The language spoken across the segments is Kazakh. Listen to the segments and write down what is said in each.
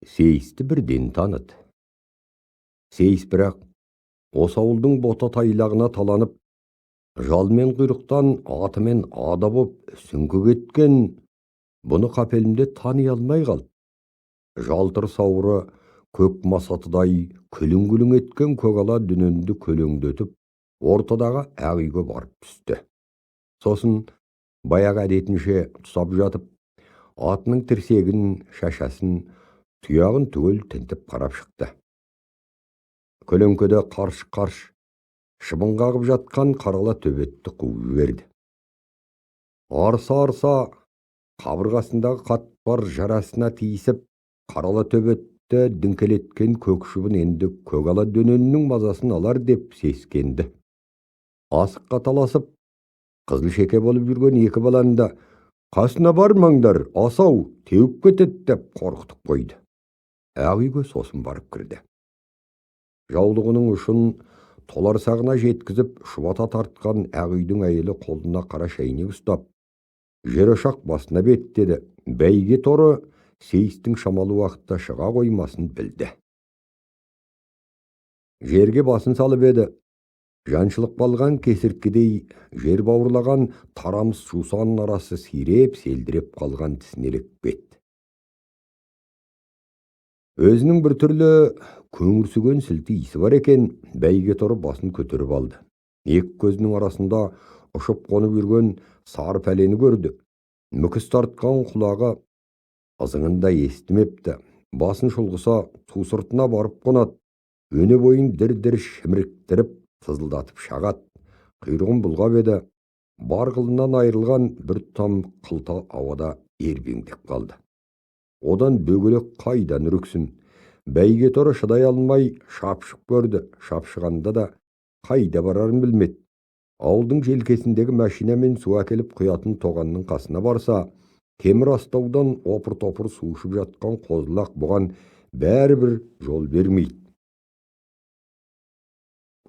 Сейісті бірден таныды. Сейіс бірақ осы ауылдың бота тайлағына таланып, жалмен құйрықтан атымен ада боп сүңгі кеткен, бұны қапелімде тани алмай қалды. Жалтыр сауыры көк масатыдай күлің-күлің еткен көгала дүненді көлеңдетіп, ортадағы ақ үйге барып түсті. Сосын баяғы әдетінше тұсап жатып, атының тірсегін, шашасын, тұяғын түгел тінтіп қарап шықты. Көлеңкеде қарш-қарш шыбын қағып жатқан қарала төбетті қуып жіберді. Арса-арса қабырғасындағы қатпар жарасына тиісіп, қарала төбетті діңкелеткен көк шыбын енді көгала дөненнің мазасын алар деп сескенді. Асыққа таласып, қызыл шеке болып жүрген екі баланы да «Қасына бармаңдар, асау, теуіп кетеді» деп қорқытып қойды. Ақ үйге сосын барып кірді. Жаулығының ұшын толар сағына жеткізіп, шұбата тартқан ақ үйдің әйелі қолына қара шәйнек ұстап, жер ошақ басына беттеді. Бәйге торы Сейістің шамалы уақытта шыға қоймасын білді. Жерге басын салып еді. Жаншылық балған кесірткедей жер бауырлаған тарамыс жусан арасы сиреп, селдіреп қалған тісіне ілікпеді. Өзінің бір түрлі көңірсіген сілті иісі бар екен, бәйге торы басын көтеріп алды. Екі көзінің арасында ұшып қонып жүрген сары пәлені көрді. Мүкіс тартқан құлағы ызыңында естімепті. Басын шұлғыса су сыртына барып қонады. Өне бойын дір-дір шіміріктіріп, сызылдатып шағат. Құйрығын бұлғап еді, бар қылынан айырылған бір там қылта ауада ербеңдеп қалды. Одан бөгелек қайдан үріксін. Бәйге торы шыдай алмай шапшып көрді. Шапшығанда да қайда барарын білмеді. Ауылдың желкесіндегі машинамен су әкеліп құятын тоғанның қасына барса, темір астаудан опыр-топыр су ішіп жатқан қозылақ бұған бәрібір жол бермейді.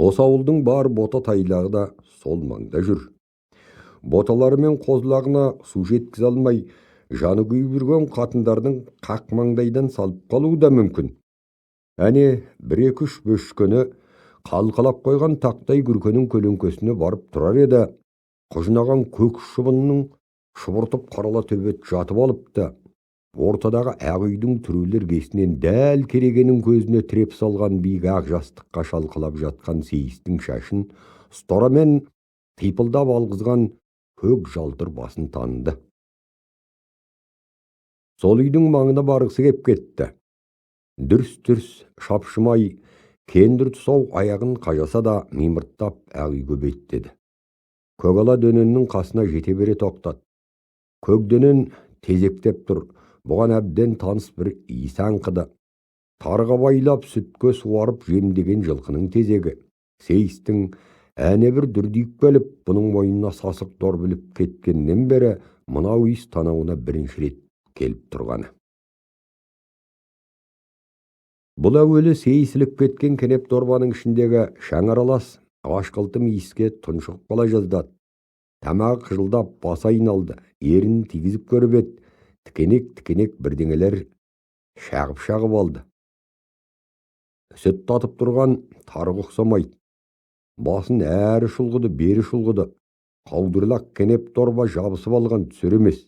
Осы ауылдың бар бота тайлағы да сол маңда жүр. Боталары мен қозылағына су жеткізе алмай, жаны күйіп жүрген қатындардың қақ маңдайдан салып қалуы да мүмкін. Әне, бір-екі-үш бөшкені қалқалап қойған тақтай күркенің көлеңкесіне барып тұрар еді. Құжынаған көк шыбынның шұбыртып қарала төбет жатып алыпты. Ортадағы ақ үйдің түрулер кесінен дәл керегенің көзіне тіреп салған биік ақ жастыққа шалқалап жатқан Сейістің шашын ұстарамен қипылдап алғызған көк жалтыр басын таныды. Сол үйдің маңына барғысы кеп кетті. Дүрс-дүрс шапшымай, кендір тұсау аяғын қажаса да мимырттап ақ үйге беттеді. Көгала дөненнің қасына жете бере тоқтады. Көк дөнен тезектеп тұр. Бұған әбден таныс бір иісі аңқыды. Тарға байлап сүтке суарып жемдеген жылқының тезегі. Сейістің әне бір дүрдиіп келіп, бұның мойнына сасық дор біліп кеткеннен бері мынау иіс танауына бірінші рет келіп тұрғаны. Бұл әуелі сейісіліп кеткен кенеп дорбаның ішіндегі шаңаралас ашқылтым иіске тұншығып қала жаздады. Тамағы қыжылдап басы айналды. Ерін тигізіп көріп еді. Тікенек бірдеңелер шағып алды. Сүт татып тұрған тарғы ұқсамайды. Басын әрі шұлғыды, бері шұлғыды. Қаудырлақ кенеп дорба жабысып алған түсір емес.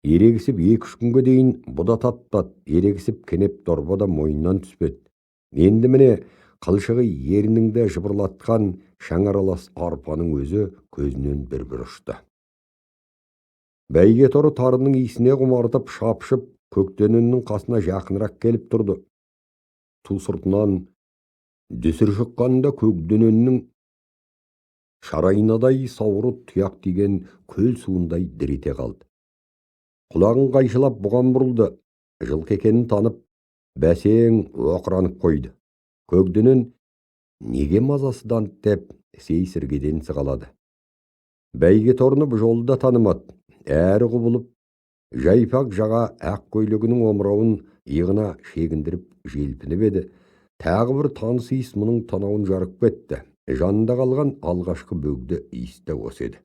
Ерегісіп 2-3 күнге дейін бұда таттады. Ерегісіп кенеп дорба да мойнынан түспеді. Енді міне қылшығы ерініңді жыбырлатқан шаңаралас арпаның өзі көзінен бір-бір ұшты. Бәйге торы тарының иісіне құмартып шапшып, көктенінің қасына жақынырақ келіп тұрды. Ту сыртынан дүсір шыққанда көкдөненнің шарайнадай сауыры тұяқ тиген көл суындай дірете қалды. Құлағын қайшылап бұған бұрылды. Жылқы екенін танып, бәсең оқыранып қойды. Көкдөнен неге мазасыздан деп сейсіргеден сығалады. Бәйге торыны бұл жолы да танымады. Әрі құбылып, жайпақ жаға ақ көйлегінің омырауын иығына шегіндіріп желпініп еді. Тағы бір таныс иіс мұның танауын жарып кетті. Жанында қалған алғашқы бөгді иіс те осы еді.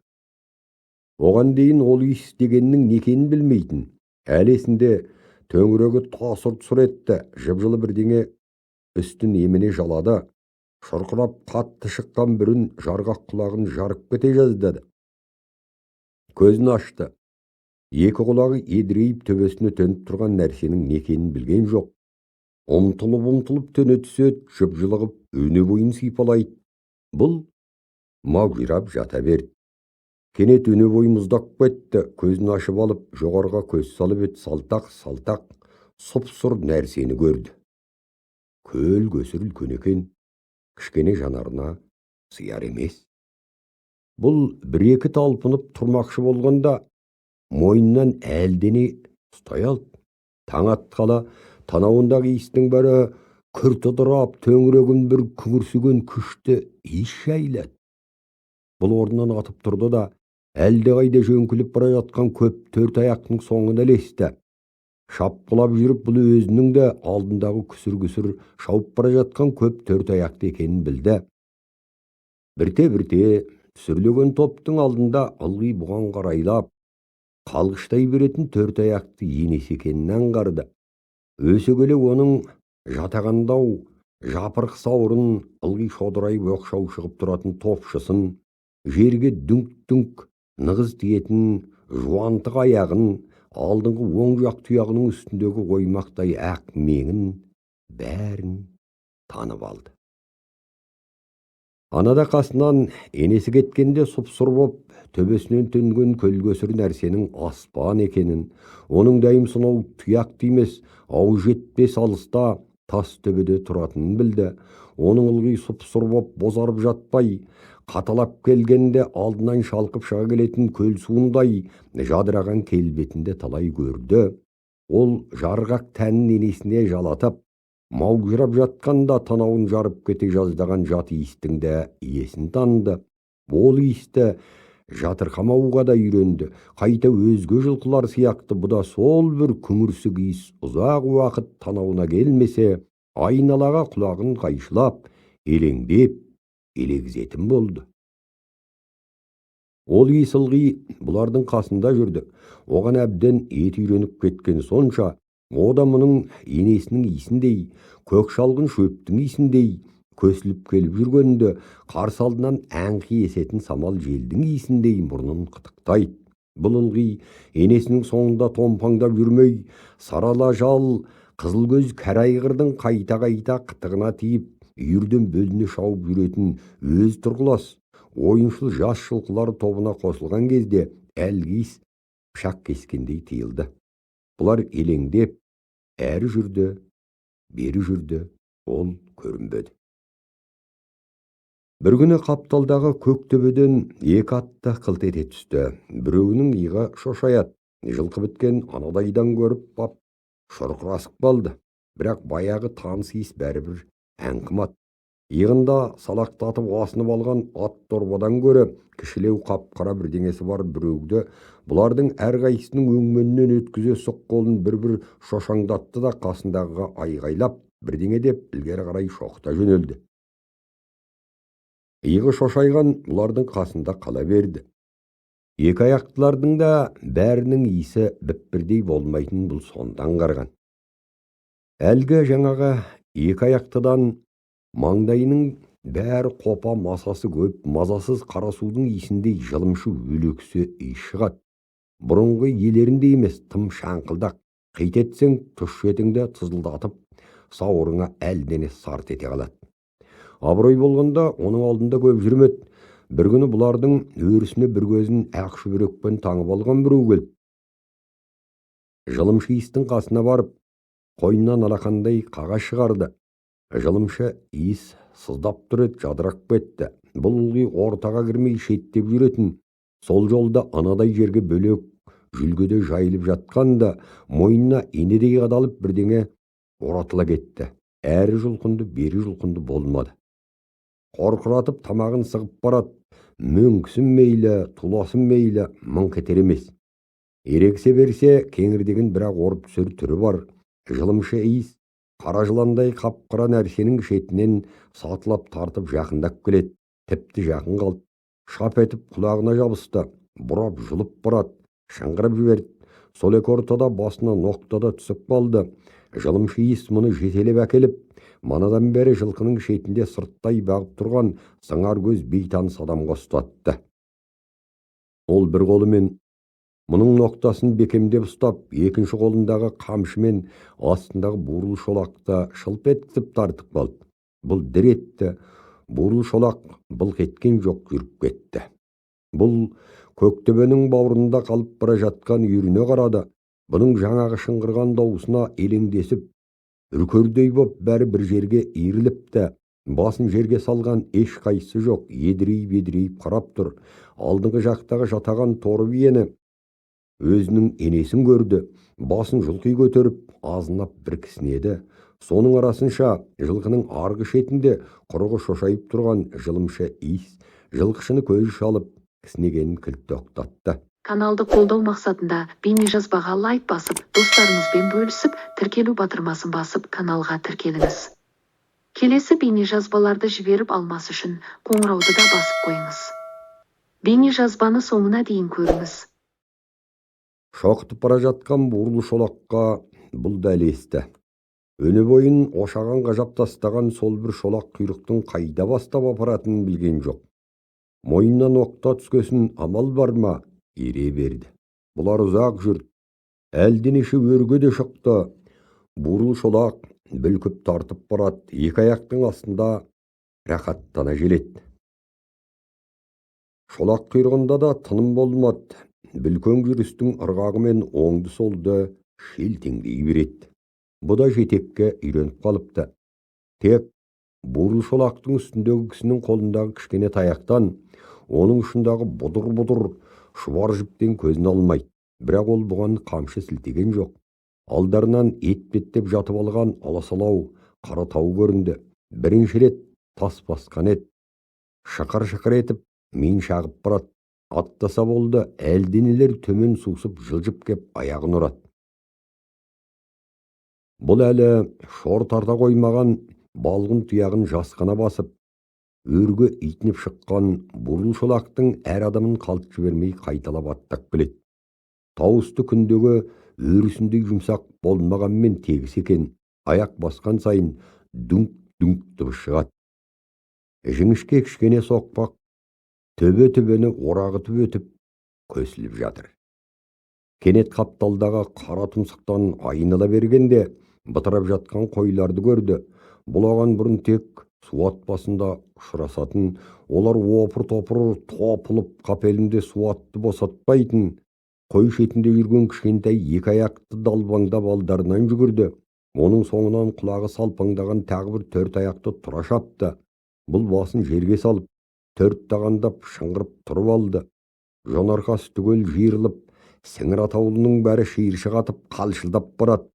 Оған дейін ол иіс дегеннің не екенін білмейтін. Әлесінде Төңірегі тасыр-тұсыр етті. Жып-жылы бірдеңе үстін еміне жалады. Шұрқырап қатты шыққан бір үн жарғақ құлағын жарып кете жаздады. Көзін ашты. Екі құлағы едірейіп төбесіне төніп тұрған нәрсенің не екенін білген жоқ. Ұмтылып төне түседі, жып-жылығып өне бойын сипалайды. Бұл маужырап жата берді. Кенет өне бойы мұздақ кетті. Көзін ашып алып, жоғарға көз салып еді, салтақ сұп-сұр нәрсені көрді. Көл көсір үлкен екен, кішкене жанарына сияр емес. Бұл бір-екі талпынып тұрмақшы болғанда мойнынан әлдене ұстай алды. Таң атқалы танауындағы иістің бәрі күрт ыдырап, төңірегін бір күңірсіген күшті иіс шайлады. Бұл орнынан атып тұрды да әлдеқайда жөңкіліп бара жатқан көп төрт аяқтың соңына ілесті. Шапқылап жүріп, бұл өзінің де алдындағы күсір-күсір шауып бара жатқан көп төрт аяқты екенін білді. Бірте-бірте түсірлеген топтың алдында ылғи бұған қарайлап, қалғыштай беретін төрт аяқты енесі екенін аңғарды. Өсе келе оның жатағандау жапырық сауырын, ылғи шодырайып оқшау шығып тұратын топшысын, жерге дүңк-дүңк нығыз тиетін жуантық аяғын, алдыңғы оң жақ тұяғының үстіндегі оймақтай ақ меңін бәрін танып алды. Анада қасынан енесі кеткенде сұп-сұр боп төбесінен төнген көл-көсір нәрсенің аспан екенін, оның дәйім сонау тұяқ тимес, ау жетпес алыста тас төбеде тұратынын білді. Оның ылғи сұп-сұр боп бозарып жатпай, қаталап келгенде алдынан шалқып шыға келетін көл суындай жадыраған келбетінде талай көрді. Ол жарғақ тәнін енесіне жалатып, маужырап жатқанда танауын жарып кете жаздаған жат иістің де иесін таныды. Ол иісті жатырқамауға да үйренді. Қайта өзге жылқылар сияқты бұда сол бір күңірсік иіс ұзақ уақыт танауына келмесе, айналаға құлағын қайшылап, елеңдеп елегзетін болды. Ол иіс ылғи бұлардың қасында жүрді. Оған әбден еті үйреніп кеткен сонша, о да мұның енесінің иісіндей, көк шалғын шөптің иісіндей көсіліп келіп жүргенде, қарсы алдынан әңқи есетін самал желдің иісіндей мұрнын қытықтайды. Бұл ылғи енесінің соңында томпаңдап жүрмей, сарала жал, қызыл көз кәрайғырдың қайта-қайта қытығына тиіп, үйірден бөліне шауып жүретін өз тұрғылас, ойыншыл жас жылқылар тобына қосылған кезде әлгейс пышақ кескендей тиылды. Бұлар елеңдеп, әрі жүрді, бері жүрді, ол көрінбеді. Бір күні қапталдағы көк төбеден екі атты қылт ете түсті. Біреуінің иығы шошаяды. Жылқы біткен анадайдан көріп бап, шұрқырасып қалды. Бірақ баяғы таныс иіс бәрібір әңқымат. Иығында салақтатып асынып алған ат дорбадан көрі кішілеу қап-қара бірдеңесі бар біреуді бұлардың әрқайсысының өңменінен өткізе сұқ қолын бір-бір шошаңдатты да қасындағыға айғайлап бірдеңе деп ілгері қарай шоқыта жөнелді. Иығы шошайған бұлардың қасында қала берді. Екі аяқтылардың да бәрінің иісі бір-бірдей болмайтын бұл сондан қарған. Әлгі жаңағы екі аяқтыдан маңдайының бәрі қопа, масасы көп, мазасыз қарасудың иісіндей жылымшы өлексі иіс шығады. Бұрынғы елерінде емес, тым шаңқылдақ. Қитетсең тұш етіңді тызылдатып, сауырыңа әлдене сарт ете қалады. Абырой болғанда оның алдында көп жүрмеді. Бір күні бұлардың өрісіне бір көзін ақ шүберекпен таңып алған біреу келді. Жылымшы иістің қасына барып, қойнынан алақандай қағаз шығарды. Жылымшы иіс сыздап тұр еді, жадырап кетті. Бұл ылғи ортаға кірмей шеттеп жүретін. Сол жолда анадай жерге бөлек жүлгеде жайылып жатқанда мойнына инедей қадалып бірдеңе оратыла кетті. Әрі жұлқынды, бері жұлқынды болмады. Қорқыратып тамағын сығып барады. Мөңкісін мейлі, туласын мейлі, мыңқ етер емес. Ерексе берсе, кеңірдеген бірақ орып түсер түрі бар. Жылымшы иіс қара жыландай қап-қара нәрсенің шетінен сатылап тартып жақындап келеді. Тіпті жақын қалды. Шап етіп құлағына жабысты. Бұрап жұлып барады. Шыңғырып жіберді. Сол екі ортада басына ноқтада түсіп қалды. Жылымшы иіс мұны жетелеп әкеліп, манадан бері жылқының шетінде сырттай бағып тұрған сыңар көз бейтаныс адамға ұстатты. Ол бір қолымен мұның ноқтасын бекемдеп ұстап, екінші қолындағы қамшымен астындағы бурыл шолақты шылп еткізіп тартып қалды. Бұл дір етті. Бурыл шолақ былқ еткен жоқ, жүріп кетті. Бұл көктөбенің бауырында қалып бара жатқан үйіріне қарады. Бұның жаңағы шыңғырған дауысына елеңдесіп, үркердей боп бәрі бір жерге иіріліпті. Басын жерге салған ешқайсысы жоқ, едірейіп қарап тұр. Алдыңғы жақтағы жатаған торы биені өзінің енесін көрді. Басын жұлқи көтеріп, азынап бір кісінеді. Соның арасынша жылқының арғы шетінде құрығы шошайып тұрған жылымшы иіс жылқышыны көз шалып кісінегенін кілт тоқтатты. Каналды қолдау мақсатында бейнежазбаға лайк басып, достарыңызбен бөлісіп, тіркелу батырмасын басып, каналға тіркеліңіз. Келесі бейнежазбаларды жіберіп алмас үшін қоңырауды да басып қойыңыз. Бейнежазбаны соңына дейін көріңіз. Шоқытып бара жатқан бурыл шолаққа бұл да ілесті. Өне бойын ошаған ғажап тастаған сол бір шолақ құйрықтың қайда бастап апаратынын білген жоқ. Мойнынан оқта түскесін амал бар ма, ере берді. Бұлар ұзақ жүрді. Әлденеше өрге де шықты. Бурыл шолақ бүлкіп тартып барады. Екі аяқтың астында рақаттана желеді. Шолақ құйрығында да тыным болмады. Бүлкөң жүрістің ырғағымен оңды солды шелтеңдей береді. Бұ да жетекке үйреніп қалыпты. Тек бурыл шолақтың үстіндегі кісінің қолындағы кішкене таяқтан оның ұшындағы бұдыр-бұдыр шұбар жіптен көзін алмайды. Бірақ ол бұған қамшы сілтеген жоқ. Алдарынан етпеттеп жатып алған аласалау қара тау көрінді. Бірінші рет тас басқан ет. Шықыр-шықыр етіп мен шағып барады. Аттаса болды, әлденелер төмен сусып жылжып кеп аяғын ұрады. Бұл әлі шор тарта қоймаған балғын тұяғын жасқана басып, өрге итініп шыққан бурыл шолақтың әр адамын қалт жібермей қайталап аттап келеді. Тауысты күндегі өрісіндей жұмсақ болмағанмен тегіс екен, аяқ басқан сайын дүңк-дүңк дыбыс шығады. Жіңішке кішкене соқпақ төбе-төбені орағытып өтіп көсіліп жатыр. Кенет қапталдағы қара тұмсықтан айнала бергенде бытырап жатқан қойларды көрді. Бұл оған бұрын тек суат басында ұшырасатын, олар опыр-топыр топылып қапелінде суатты босатпайтын, қой шетінде жүрген кішкентай екі аяқты далбаңдап алдарынан жүгірді. Оның соңынан құлағы салпаңдаған тағы бір төрт аяқты тұра шапты. Бұл басын жерге салып, төрт тағандап шыңғырып тұрып алды. Жонарқасы түгел жиырылып, сіңір атаулының бәрі шиыршық атып қалшылдап барады.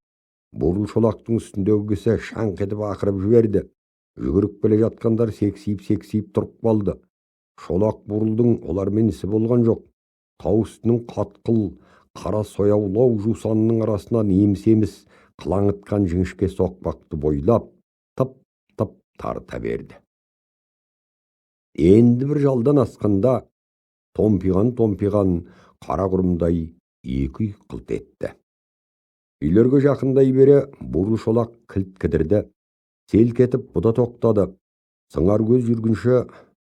Бурыл шолақтың үстіндегі кісі шаңқ етіп ақырып жіберді. Жүгіріп келе жатқандар сексиіп тұрып қалды. Шолақ бурылдың олармен ісі болған жоқ. Тау үстінің қатқыл, қара сояулау жусанының арасынан еміс-еміс қылаңытқан жіңішке соқпақты бойлап, тып-тып тарта берді. Енді бір жалдан асқанда томпиған қара құрымдай екі үй қылт етті. Үйлерге жақындай бере бурыл шолақ кілт кідірді. Селк етіп бұда тоқтады. Сыңар көз жүргінші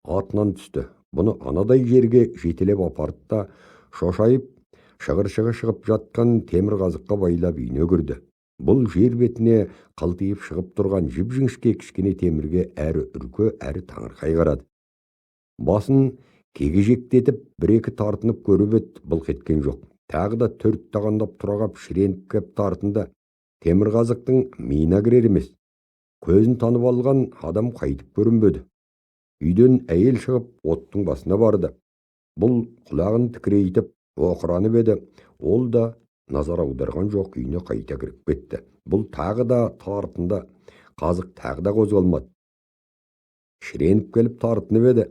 атынан түсті. Бұны анадай жерге жетелеп апарды да шошайып шығыр-шығы шығып жатқан темір қазыққа байлап үйіне кірді. Бұл жер бетіне қылтиып шығып тұрған жіп-жіңішке кішкене темірге әрі үркі, әрі таңырқай қарады. Басын кегежектетіп бір-екі тартынып көріп еді, былқ еткен жоқ. Тағы да төрт тағандап тұрағап шіреніп кеп тартынды. Темір қазықтың миына кірер емес. Көзін танып алған адам қайтып көрінбеді. Үйден әйел шығып оттың басына барды. Бұл құлағын тікірейтіп оқыранып еді. Ол да назар аударған жоқ, үйіне қайта кіріп кетті. Бұл тағы да тартынды. Қазық тағы да қозғалмады. Шіреніп келіп тартынып еді.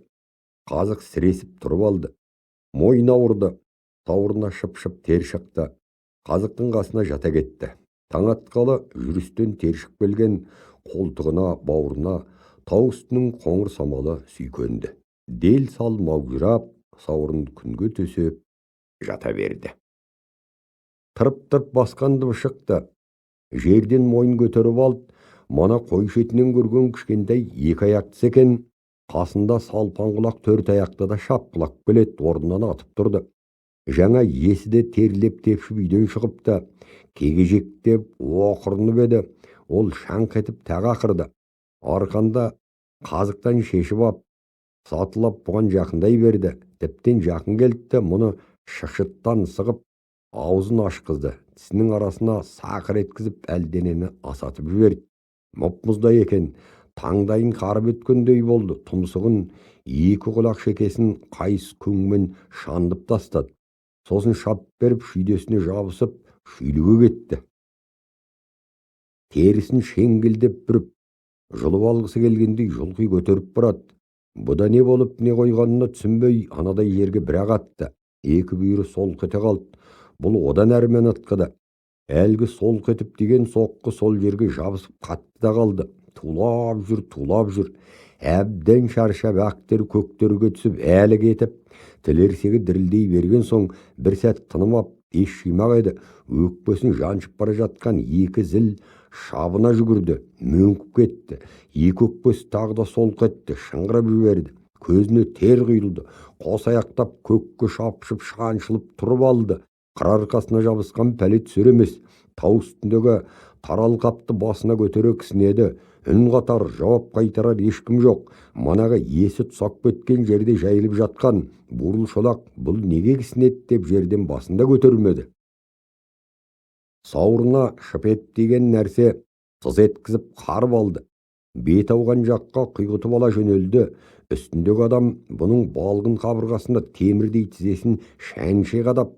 Қазық сіресіп тұрып алды. Мойны ауырды. Сауырына шып-шып тер шықты. Қазықтың қасына жата кетті. Таң атқалы жүрістен тершіп келген қолтығына, бауырына тау үстінің қоңыр самалы сүйкенді. Дел сал маужырап, сауырын күнге төсеп жата берді. тырып басқанды шықты. Жерден мойын көтеріп алып, мана қой шетінен көрген кішкентай екі аяқтысы екен, қасында салпан құлақ төрт аяқты да шапқылап келеді, орнынан атып тұрды. Жаңа есі де терлеп тепшіп үйден шығыпты. Кегежектеп оқырынып еді, ол шаңқ етіп тағы ақырды. Арқанда қазықтан шешіп ап, сатылап бұған жақындай берді. Тіптен жақын келді, мұны шықшыттан сығып, аузын ашқызды. Тісінің арасына сақыр еткізіп әлденені асатып жіберді. Мұп-мұздай екен, таңдайын қарып өткендей болды. Тұмсығын екі құлақ шекесін қайыс көңмен шандып тастады. Сосын шап беріп шүйдесіне жабысып шүйліге кетті. Терісін шеңгілдеп бүріп, жұлып алғысы келгендей жұлқи көтеріп барады. Бұда не болып не қойғанына түсінбей анадай жерге бір-ақ атты. Екі бүйірі солқ ете қалды. Бұл одан әрмен атқыды. Әлгі солқ етіп деген соққы сол жерге жабысып қатты да қалды. Тулап жүр. Әбден шаршап ақтер көктерге түсіп әлі кетіп, тілерсегі дірілдей берген соң бір сәт тынымап, еш шимақ еді. Өкпесін жаншып бара жатқан екі зіл шабына жүгірді, мөңкіп кетті. Екі өкпесі тағы да солқ етті, шыңғырып жіберді. Көзіне тер құйылды. Қос аяқтап көкке шапшып шаншылып тұрып алды. Қыр арқасына жабысқан пәле түсер емес. Тау үстіндегі тарал қапты басына көтере кісінеді. Үн қатар жауап қайтарар ешкім жоқ. Манағы есі тұсақ кеткен жерде жайылып жатқан бурыл шолақ бұл неге кісінеді деп жерден басында көтермеді. Сауырына шыпет деген нәрсе сыз еткізіп қарып алды. Бет ауған жаққа құйғытып ала жөнелді. Үстіндегі адам бұның балғын қабырғасында темірдей тізесін шәнше қадап,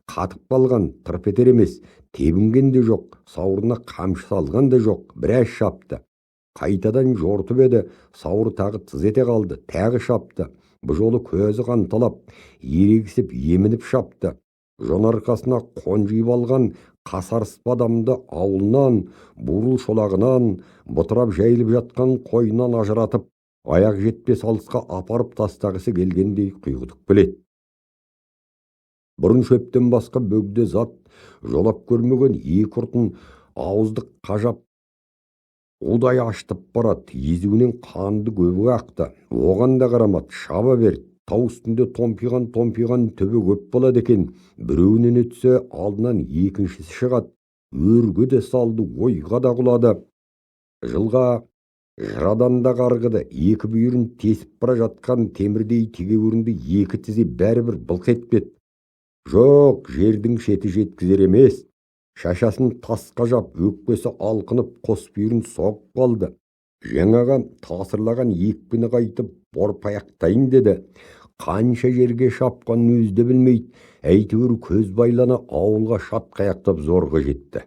қатып қалған, тырп етер емес, тебінген де жоқ, сауырына қамшы салған да жоқ, біраз шапты. Қайтадан жортып еді, сауыр тағы тыз ете қалды, тағы шапты. Бұл жолы көзі қанталап, ерегісіп, емініп шапты. Жон арқасына қонжиып алған қасарысып адамды ауылынан, бурыл шолағынан, бұтырап жайылып жатқан қойынан ажыратып, аяқ жетпес алысқа апарып тастағысы келгендей құйғытып келеді. Бұрын шөптен басқа бөгде зат жолап көрмеген екі ұртын ауыздық қажап, удай аштып барады. Езуінен қанды көбік ақты. Оған да қарамады, шаба берді. Тау үстінде томпиған түбі көп болады екен. Біреуінен өтсе алдынан екіншісі шығады. Өрге де салды, ойға да құлады. Жылға жырадан да қарғыды. Екі бүйірін тесіп бара жатқан темірдей тегеурінді екі тізе бәрібір былқ етпеді. Жоқ, жердің шеті жеткізер емес. Шашасын тасқа жап, өкпесі алқынып, қос бүйірін соғып қалды. Жаңаға тасырлаған екпіні қайтып, борпаяқтайын деді. Қанша жерге шапқанын өзді білмейді. Әйтеуір көз байлана ауылға шатқаяқтап зорға жетті.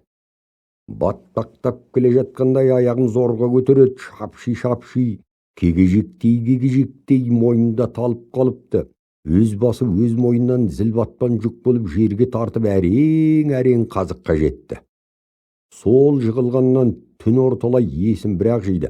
Батпақтап келе жатқандай аяғын зорға көтереді, шапши, кегежектей мойнында талып қалыпты. Өз басы өз мойнынан зіл батпан жүк болып жерге тартып әрең қазыққа жетті. Сол жығылғаннан түн орталай есін бір-ақ жиды.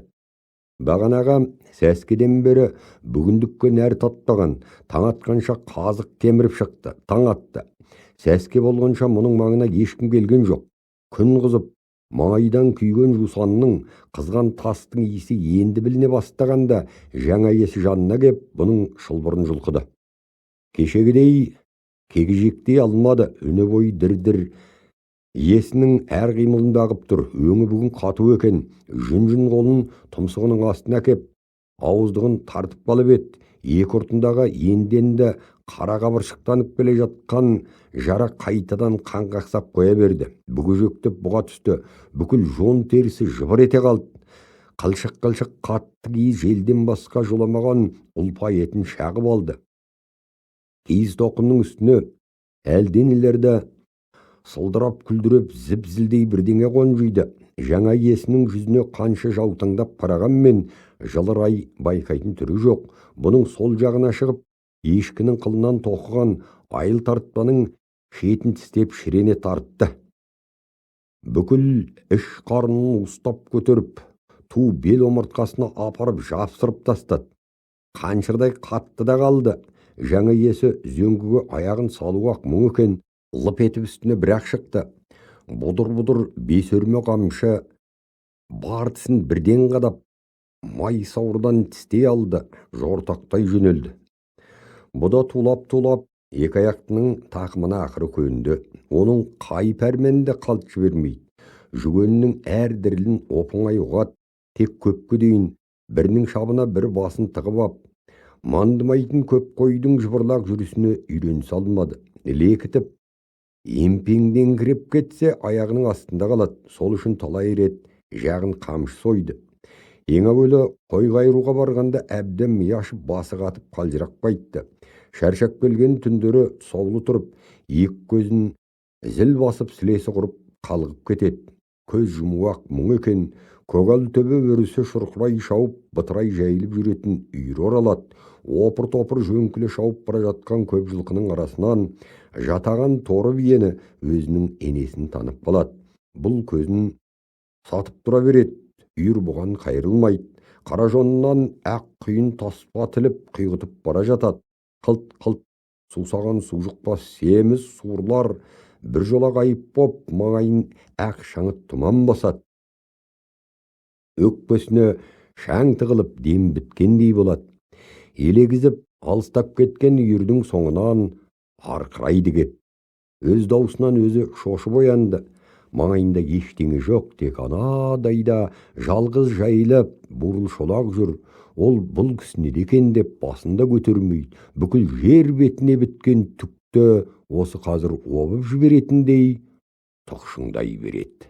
Бағанаға сәскеден бері бүгіндікке нәр татпаған, таң атқанша қазық кеміріп шықты, таң атты. Сәске болғанша мұның маңына ешкім келген жоқ. Күн қызып, маңайдан күйген жусанның, қызған тастың иісі енді біліне бастағанда, жаңа есі жанына кеп, бұның шылбырын жұлқыды. Кешегідей кегежектей алмады, үні бойы дір-дір. Есінің әр қимылын бағып тұр. Өңі бүгін қату екен. Жүн қолын тұмсығының астына кеп, ауыздығын тартып қалып ет. Екі ұртындағы енденді қара қабыршықтанып келе жатқан жара қайтадан қаңқақсап қоя берді. Бүгежектеп бұға түсті. Бүкіл жон терісі жыбыр ете қалды. Қылшық қатты киіз желден басқа жоламаған ұлпа етін шағып алды. Киіз тоқымның үстіне әлденелерді сылдырап күлдіріп зіп-зілдей бірдеңе қонжиды. Жаңа иесінің жүзіне қанша жаутаңдап қарағанмен жылырай байқайтын түрі жоқ. Бұның сол жағына шығып, ешкінің қылынан тоқыған айыл тартпаның шетін тістеп шірене тартты. Бүкіл іш қарнын ұстап көтеріп, ту бел омыртқасына апарып жапсырып тастады. Қаншырдай қатты да қалды. Жаңа иесі зөңгіге аяғын салуақ мұң екен, лып етіп үстіне бір-ақ шықты. Бұдыр-бұдыр бес өрме қамшы бар тісін бірден қадап, май сауырдан тістей алды, жортақтай жөнелді. Бұда тулап-тулап, екі аяқтының тақымына ақыры көнді. Оның қай пәрменді қалт жібермейді. Жүгенінің әр дірілін опыңай ұғат, тек көпке дейін бірінің шабына бір басын тығып ап, мандымайтын көп қойдың жыбырлақ жүрісіне үйрен салмады. Лекітіп, емпеңден кіріп кетсе, аяғының астында қалады. Сол үшін талай рет жағын қамшы сойды. Ең әуелі қой қайыруға барғанда әбден миы ашып басы қатып қалжырақ қайтты. Шаршап келген түндері солы тұрып, екі көзін зіл басып сілесі құрып қалғып кетеді. Көз жұмуақ мұң екен, көгал төбе өрісі шұрқырай шауып, бытырай жайылып жүретін үйір оралады. Опыр-топыр жөңкілі шауып бара жатқан көп жылқының арасынан жатаған торы биені өзінің енесін танып қалады. Бұл көзін сатып тұра береді. Үйір бұған қайрылмайды. Қара жонынан ақ құйын таспа тіліп құйғытып бара жатады. Қылт-қылт сусаған су жұқпас семіз суырлар бір жола ғайып боп, маңайын ақ шаңыт тұман басады. Өкпесіне шаң тығылып дем біткендей болады. Елегізіп алыстап кеткен үйірдің соңынан арқырайды кеп. Өз даусынан өзі шошып оянды. Маңайында ештеңе жоқ, тек анадайда жалғыз жайылып бурыл шолақ жүр. Ол бұл кісі неде екен деп басында көтермейді. Бүкіл жер бетіне біткен түкті осы қазір обып жіберетіндей тұқшыңдай береді.